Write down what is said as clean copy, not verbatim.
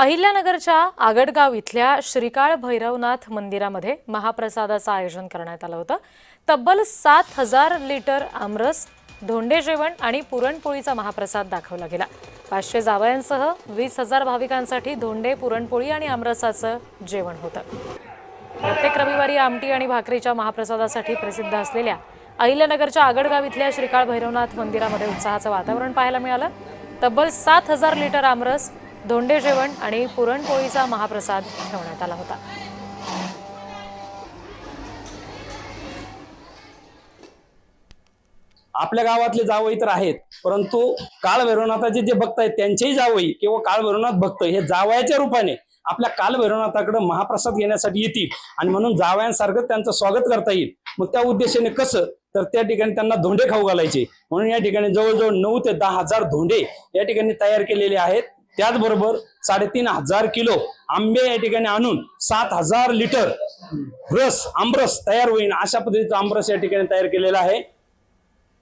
अहिल्यानगरच्या आगडगाव इथल्या श्रीकाळ भैरवनाथ मंदिरामध्ये महाप्रसादाचं आयोजन करण्यात आलं होतं। तब्बल 7,000 लिटर आमरस, धोंडे जेवण आणि पुरणपोळीचा महाप्रसाद दाखवला गेला। 500 जावयांसह 20,000 भाविकांसाठी धोंडे, पुरणपोळी आणि आमरसाचं जेवण होतं। प्रत्येक रविवारी आमटी आणि भाकरीच्या महाप्रसादासाठी प्रसिद्ध असलेल्या अहिल्यानगरच्या आगडगाव इथल्या श्रीकाळ भैरवनाथ मंदिरामध्ये उत्साहाचं वातावरण पाहायला मिळालं। तब्बल 7,000 लिटर आमरस, धोंडे जेवण आणि पुरणपोळीचा महाप्रसाद ठेवण्यात आला होता। आपल्या गावातले जावई तर आहेत, परंतु काळ भैरवनाथाचे जे भक्त आहेत त्यांचेही जावई किंवा काळ भैरवनाथ भक्त हे जावयाच्या रूपाने आपल्या काल भैरवनाथाकडे महाप्रसाद घेण्यासाठी येतील आणि म्हणून जावयांसारखं त्यांचं स्वागत करता येईल। मग त्या उद्देशाने कसं तर त्या ठिकाणी त्यांना धोंडे खाऊ घालायचे, म्हणून या ठिकाणी जवळजवळ 9 ते 10,000 धोंडे या ठिकाणी तयार केलेले आहेत। त्याचबरोबर 3,500 किलो आंबे या ठिकाणी आणून 7,000 लिटर आमरस तयार होईल अशा पद्धतीचा आमरस या ठिकाणी तयार केलेला आहे।